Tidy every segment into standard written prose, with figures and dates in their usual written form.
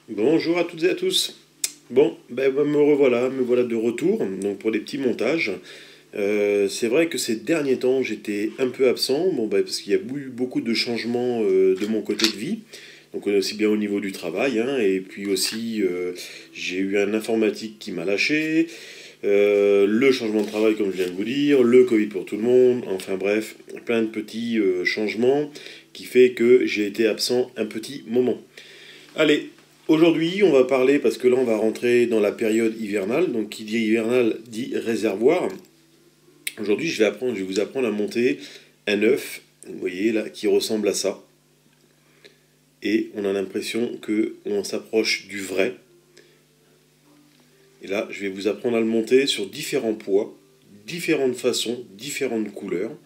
Bonjour à toutes et à tous. Bon, me voilà de retour, donc pour des petits montages. C'est vrai que ces derniers temps, j'étais un peu absent, parce qu'il y a eu beaucoup de changements de mon côté de vie, donc aussi bien au niveau du travail, hein, et puis aussi j'ai eu un informatique qui m'a lâché, le changement de travail comme je viens de vous dire, le Covid pour tout le monde, enfin bref, plein de petits changements qui fait que j'ai été absent un petit moment. Allez, aujourd'hui, on va parler, parce que là, on va rentrer dans la période hivernale. Donc, qui dit hivernal dit réservoir. Aujourd'hui, je vais vous apprendre à monter un œuf, vous voyez là, qui ressemble à ça. Et on a l'impression que on s'approche du vrai. Et là, je vais vous apprendre à le monter sur différents poids, différentes façons, différentes couleurs.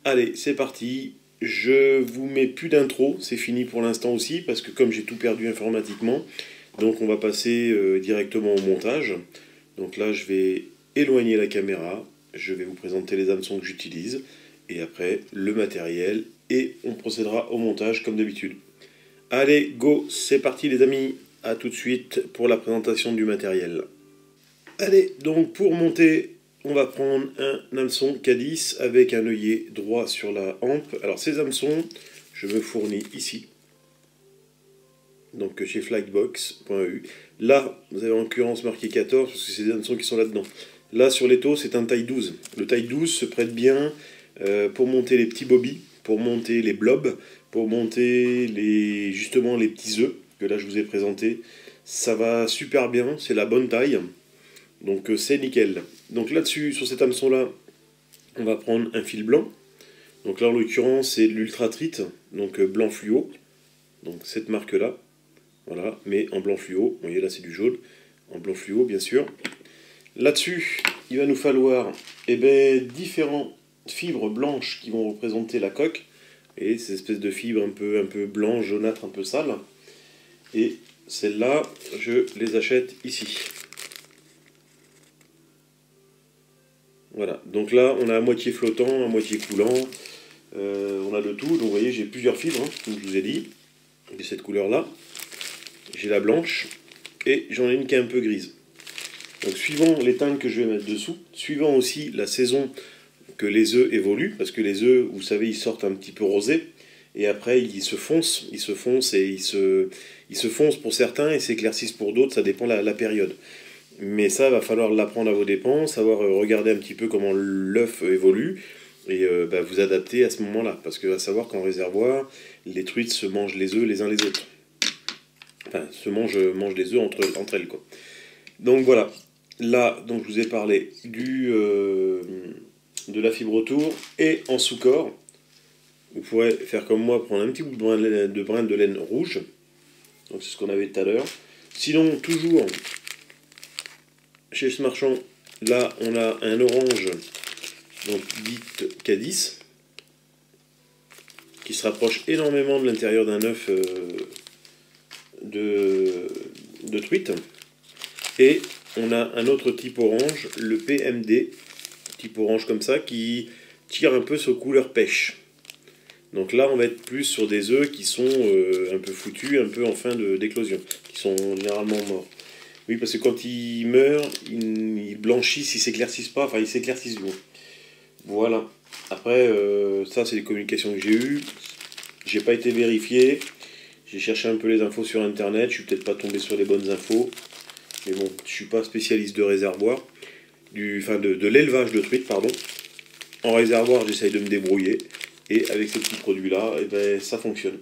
Allez, c'est parti. Je vous mets plus d'intro, c'est fini pour l'instant aussi, parce que comme j'ai tout perdu informatiquement, donc on va passer directement au montage. Donc là, je vais éloigner la caméra, je vais vous présenter les hameçons que j'utilise, et après le matériel, et on procédera au montage comme d'habitude. Allez, go, c'est parti les amis, à tout de suite pour la présentation du matériel. Allez, donc pour monter, on va prendre un hameçon K10 avec un œillet droit sur la hampe. Alors ces hameçons, je me fournis ici, donc chez flightbox.eu. Là, vous avez en l'occurrence marqué 14 parce que c'est des hameçons qui sont là-dedans. Là sur les taux, c'est un taille 12. Le taille 12 se prête bien pour monter les petits bobbies, pour monter les blobs, pour monter justement les petits œufs que là je vous ai présentés. Ça va super bien, c'est la bonne taille. Donc c'est nickel. Donc là-dessus, sur cet hameçon-là, on va prendre un fil blanc. Donc là en l'occurrence c'est de l'ultratrite, donc blanc fluo. Donc cette marque-là. Voilà, mais en blanc fluo. Vous voyez là c'est du jaune. En blanc fluo bien sûr. Là-dessus, il va nous falloir différentes fibres blanches qui vont représenter la coque. Et ces espèces de fibres un peu blanches, jaunâtres, un peu sales. Et celles-là, je les achète ici. Voilà, donc là on a à moitié flottant, à moitié coulant, on a de tout, donc vous voyez j'ai plusieurs fibres, hein, comme je vous ai dit, de cette couleur-là. J'ai la blanche et j'en ai une qui est un peu grise. Donc suivant les teintes que je vais mettre dessous, suivant aussi la saison que les œufs évoluent, parce que les œufs, vous savez, ils sortent un petit peu rosés, et après ils se foncent et ils se foncent pour certains et s'éclaircissent pour d'autres, ça dépend de la période. Mais ça, va falloir l'apprendre à vos dépens, savoir regarder un petit peu comment l'œuf évolue et vous adapter à ce moment-là. Parce que à savoir qu'en réservoir, les truites se mangent les œufs les uns les autres. Enfin, mangent les œufs entre elles, quoi. Donc voilà. Là, donc je vous ai parlé de la fibre autour et en sous-corps. Vous pourrez faire comme moi, prendre un petit bout de brin de laine rouge. Donc c'est ce qu'on avait tout à l'heure. Sinon, toujours chez ce marchand, là, on a un orange, donc dit K10, qui se rapproche énormément de l'intérieur d'un œuf de truite. Et on a un autre type orange, le PMD, type orange comme ça, qui tire un peu sur couleur pêche. Donc là, on va être plus sur des œufs qui sont un peu foutus, un peu en fin d'éclosion, qui sont généralement morts. Oui, parce que quand ils meurent, ils blanchissent, ils s'éclaircissent pas, enfin ils s'éclaircissent bon. Voilà. Après, ça c'est les communications que j'ai eues. J'ai pas été vérifié. J'ai cherché un peu les infos sur internet. Je suis peut-être pas tombé sur les bonnes infos. Mais bon, je suis pas spécialiste de réservoir. De l'élevage de truites, pardon. En réservoir, j'essaye de me débrouiller. Et avec ces petits produits-là, ça fonctionne.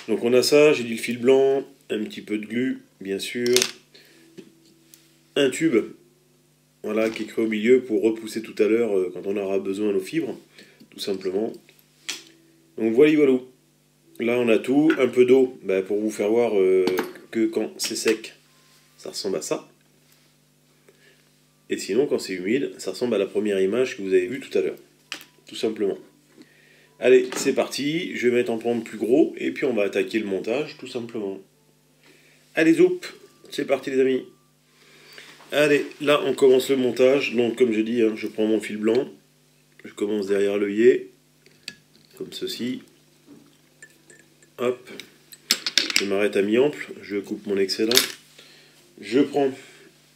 Donc on a ça, j'ai dit le fil blanc, un petit peu de glu, bien sûr. Un tube, voilà, qui est créé au milieu pour repousser tout à l'heure quand on aura besoin de nos fibres, tout simplement. Donc voilà. Là on a tout, un peu d'eau pour vous faire voir que quand c'est sec, ça ressemble à ça. Et sinon quand c'est humide, ça ressemble à la première image que vous avez vue tout à l'heure. Tout simplement. Allez, c'est parti, je vais mettre en prendre plus gros, et puis on va attaquer le montage, tout simplement. Allez, zoup, c'est parti les amis. Allez, là on commence le montage, donc comme je dis, hein, je prends mon fil blanc, je commence derrière l'œillet, comme ceci. Hop, je m'arrête à mi-ample, je coupe mon excédent. Je prends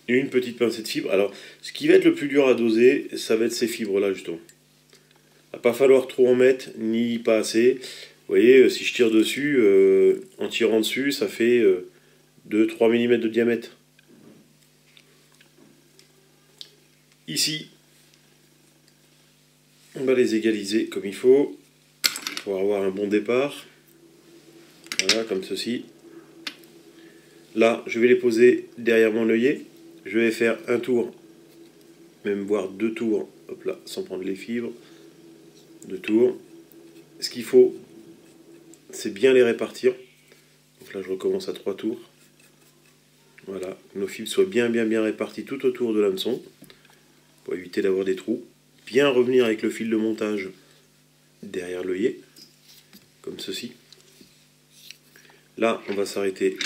une petite pincée de fibres. Alors, ce qui va être le plus dur à doser, ça va être ces fibres-là, justement. Il ne va pas falloir trop en mettre, ni pas assez. Vous voyez, si je tire dessus, en tirant dessus, ça fait 2-3 mm de diamètre. Ici, on va les égaliser comme il faut, pour avoir un bon départ. Voilà, comme ceci. Là, je vais les poser derrière mon œillet. Je vais faire un tour, même voire 2 tours, hop là, sans prendre les fibres. 2 tours. Ce qu'il faut, c'est bien les répartir. Donc là, je recommence à 3 tours. Voilà, que nos fibres soient bien réparties tout autour de l'hameçon, pour éviter d'avoir des trous. Bien revenir avec le fil de montage derrière l'œillet, comme ceci. Là, on va s'arrêter,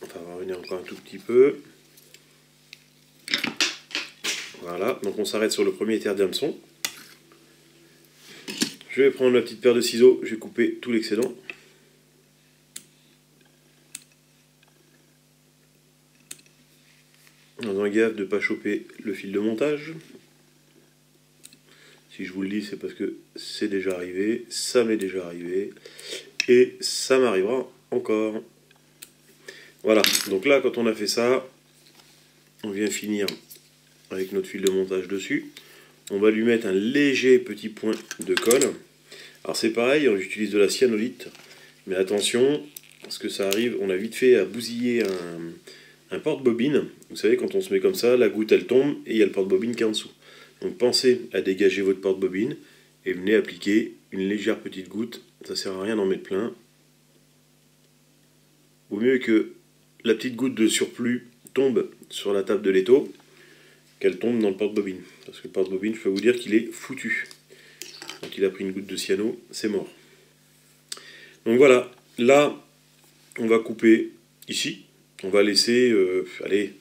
enfin, on va revenir encore un tout petit peu. Voilà, donc on s'arrête sur le premier tiers d'hameçon. Je vais prendre ma petite paire de ciseaux, je vais couper tout l'excédent. En faisant gaffe de ne pas choper le fil de montage. Si je vous le dis, c'est parce que c'est déjà arrivé, ça m'est déjà arrivé, et ça m'arrivera encore. Voilà, donc là, quand on a fait ça, on vient finir avec notre fil de montage dessus. On va lui mettre un léger petit point de colle. Alors c'est pareil, j'utilise de la cyanolite, mais attention, parce que ça arrive, on a vite fait à bousiller un porte-bobine. Vous savez, quand on se met comme ça, la goutte elle tombe et il y a le porte-bobine qui est en dessous. Donc pensez à dégager votre porte-bobine et venez appliquer une légère petite goutte. Ça sert à rien d'en mettre plein. Vaut mieux que la petite goutte de surplus tombe sur la table de l'étau qu'elle tombe dans le porte-bobine. Parce que le porte-bobine, je peux vous dire qu'il est foutu. Donc il a pris une goutte de cyano, c'est mort. Donc voilà, là, on va couper ici. On va laisser, allez,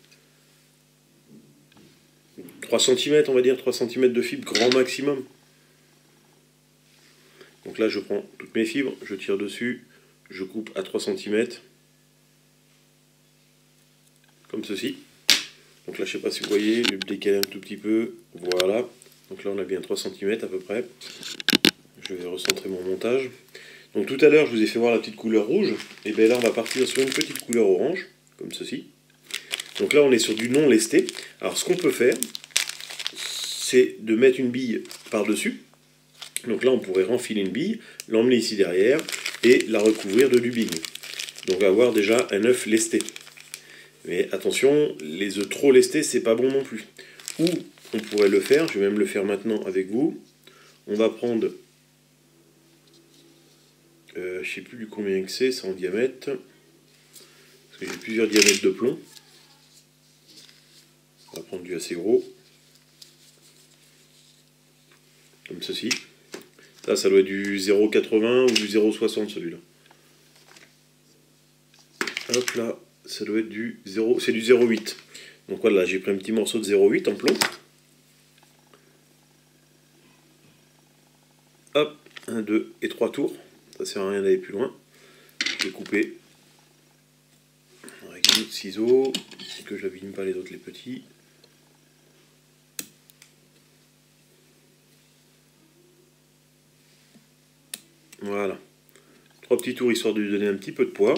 3 cm, on va dire, 3 cm de fibre, grand maximum. Donc là, je prends toutes mes fibres, je tire dessus, je coupe à 3 cm. Comme ceci. Donc là, je ne sais pas si vous voyez, je vais décaler un tout petit peu. Voilà. Donc là, on a bien 3 cm à peu près. Je vais recentrer mon montage. Donc tout à l'heure, je vous ai fait voir la petite couleur rouge. Et bien là, on va partir sur une petite couleur orange, comme ceci. Donc là, on est sur du non lesté. Alors ce qu'on peut faire, c'est de mettre une bille par-dessus. Donc là, on pourrait renfiler une bille, l'emmener ici derrière et la recouvrir de dubbing. Donc avoir déjà un œuf lesté. Mais attention, les œufs trop lestés, c'est pas bon non plus. Ou on pourrait le faire, je vais même le faire maintenant avec vous. On va prendre, je sais plus du combien que c'est en diamètre. Parce que j'ai plusieurs diamètres de plomb. On va prendre du assez gros. Comme ceci. Ça doit être du 0,80 ou du 0,60 celui-là. Hop là, ça doit être du 0, c'est du 0,8. Donc voilà, j'ai pris un petit morceau de 0,8 en plomb. Hop, 1, 2 et 3 tours. Ça sert à rien d'aller plus loin. Je vais couper avec un autre ciseau, que je n'abîme pas les autres, les petits. Voilà. 3 petits tours histoire de lui donner un petit peu de poids.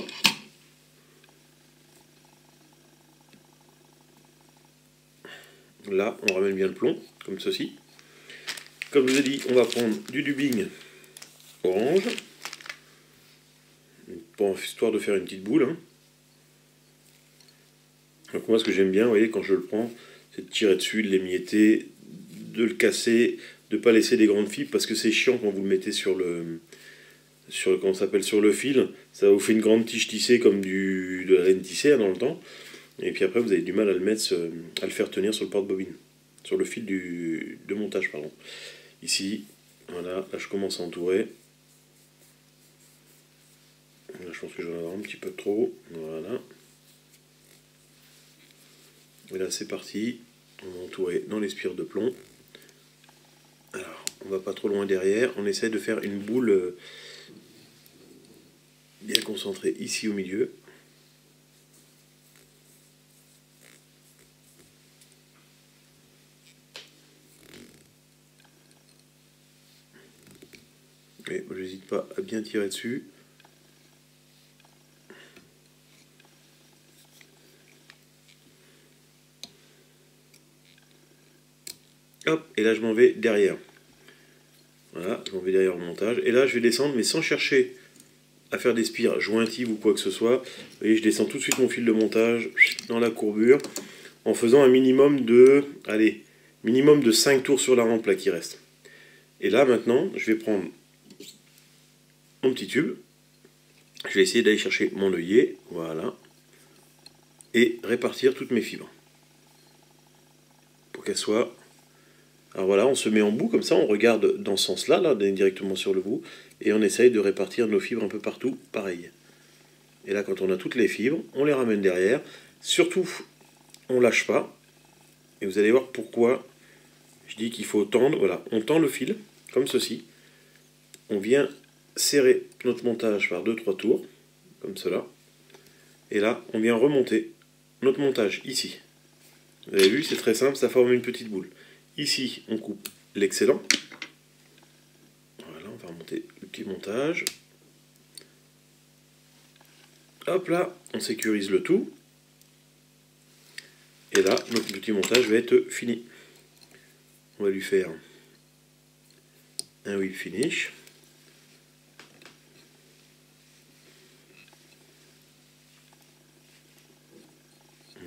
Là, on ramène bien le plomb, comme ceci. Comme je vous ai dit, on va prendre du dubbing orange. Bon, histoire de faire une petite boule. Hein. Donc moi, ce que j'aime bien, vous voyez, quand je le prends, c'est de tirer dessus, de l'émietter, de le casser, de ne pas laisser des grandes fibres, parce que c'est chiant quand vous le mettez sur le fil. Ça vous fait une grande tige tissée comme de la laine tissée hein, dans le temps. Et puis après, vous avez du mal à le faire tenir sur le porte-bobine, sur le fil de montage, pardon. Ici, voilà, là je commence à entourer. Là, je pense que j'en ai un petit peu trop. Voilà. Et là, c'est parti. On va entourer dans les spires de plomb. Alors, on va pas trop loin derrière. On essaie de faire une boule bien concentré ici au milieu. Et j'hésite pas à bien tirer dessus. Hop, et là je m'en vais derrière. Voilà, je m'en vais derrière le montage. Et là je vais descendre, mais sans chercher à faire des spires jointives ou quoi que ce soit. Vous voyez, je descends tout de suite mon fil de montage dans la courbure, en faisant un minimum de, allez, minimum de 5 tours sur la rampe là qui reste. Et là maintenant, je vais prendre mon petit tube. Je vais essayer d'aller chercher mon œillet, voilà, et répartir toutes mes fibres. Pour qu'elles soient... Alors voilà, on se met en bout comme ça, on regarde dans ce sens-là, là, directement sur le bout, et on essaye de répartir nos fibres un peu partout, pareil. Et là, quand on a toutes les fibres, on les ramène derrière. Surtout, on lâche pas. Et vous allez voir pourquoi je dis qu'il faut tendre. Voilà, on tend le fil, comme ceci. On vient serrer notre montage par 2-3 tours, comme cela. Et là, on vient remonter notre montage ici. Vous avez vu, c'est très simple, ça forme une petite boule. Ici, on coupe l'excédent. Voilà, on va remonter le petit montage. Hop là, on sécurise le tout. Et là, notre petit montage va être fini. On va lui faire un whip finish.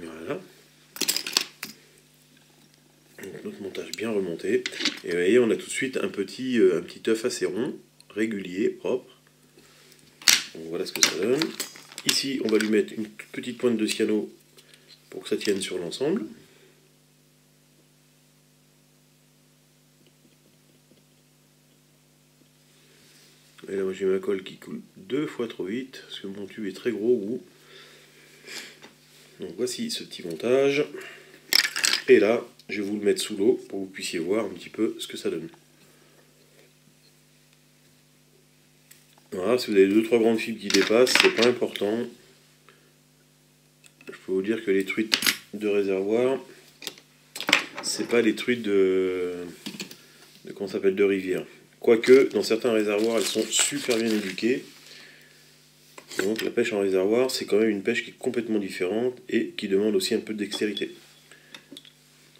Voilà. Donc notre montage bien remonté. Et vous voyez, on a tout de suite un petit œuf assez rond, régulier, propre. Donc voilà ce que ça donne. Ici, on va lui mettre une toute petite pointe de cyano pour que ça tienne sur l'ensemble. Et là, moi j'ai ma colle qui coule 2 fois trop vite, parce que mon tube est très gros ou. Donc voici ce petit montage. Et là, je vais vous le mettre sous l'eau pour que vous puissiez voir un petit peu ce que ça donne. Voilà, si vous avez 2-3 grandes fibres qui dépassent, c'est pas important. Je peux vous dire que les truites de réservoir, c'est pas les truites comment ça s'appelle, de rivière. Quoique, dans certains réservoirs, elles sont super bien éduquées. Donc la pêche en réservoir, c'est quand même une pêche qui est complètement différente et qui demande aussi un peu de dextérité.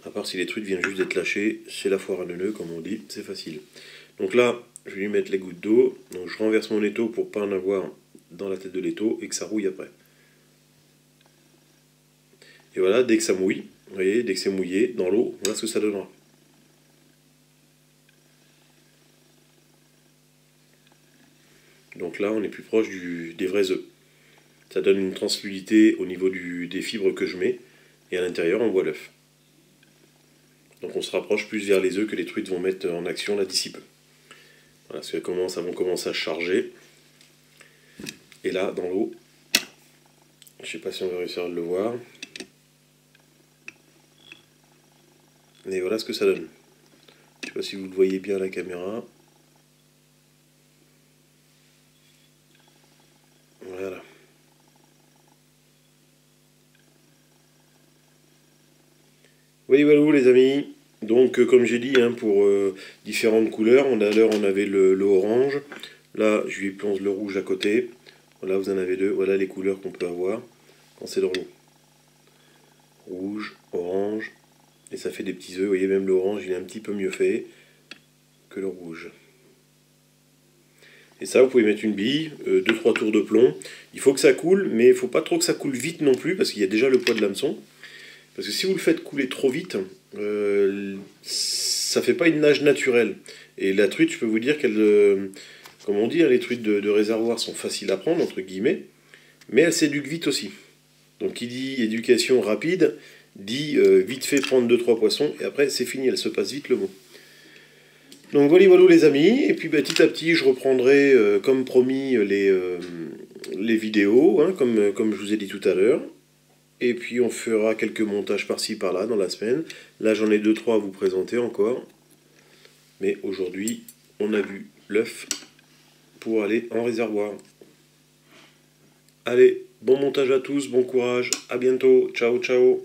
À part si les truites viennent juste d'être lâchées, c'est la foire à neuneux, comme on dit, c'est facile. Donc là, je vais lui mettre les gouttes d'eau. Donc je renverse mon étau pour pas en avoir dans la tête de l'étau et que ça rouille après. Et voilà, dès que ça mouille, vous voyez, dès que c'est mouillé dans l'eau, voilà ce que ça donnera. Donc là, on est plus proche des vrais œufs. Ça donne une transfluidité au niveau des fibres que je mets. Et à l'intérieur, on voit l'œuf. Donc on se rapproche plus vers les œufs que les truites vont mettre en action là d'ici peu. Voilà, parce qu'elles vont commencer à charger. Et là, dans l'eau, je ne sais pas si on va réussir à le voir. Mais voilà ce que ça donne. Je ne sais pas si vous le voyez bien à la caméra. Voilà. Oui, voilà les amis. Donc comme j'ai dit, hein, pour différentes couleurs, on avait le orange. Là, je lui plonge le rouge à côté. Voilà, vous en avez deux. Voilà les couleurs qu'on peut avoir quand c'est dans l'eau. Rouge, orange. Et ça fait des petits œufs. Vous voyez, même l'orange, il est un petit peu mieux fait que le rouge. Et ça, vous pouvez mettre une bille, 2-3 tours de plomb. Il faut que ça coule, mais il ne faut pas trop que ça coule vite non plus, parce qu'il y a déjà le poids de l'hameçon. Parce que si vous le faites couler trop vite, ça fait pas une nage naturelle. Et la truite, je peux vous dire qu'elle, comme on dit, les truites de réservoir sont faciles à prendre, entre guillemets, mais elles s'éduquent vite aussi. Donc qui dit éducation rapide, dit vite fait prendre 2-3 poissons, et après c'est fini, elle se passe vite le mot. Donc voilà les amis, et puis petit à petit je reprendrai comme promis les vidéos, hein, comme je vous ai dit tout à l'heure. Et puis on fera quelques montages par-ci par-là dans la semaine. Là j'en ai 2-3 à vous présenter encore. Mais aujourd'hui on a vu l'œuf pour aller en réservoir. Allez, bon montage à tous, bon courage, à bientôt, ciao ciao.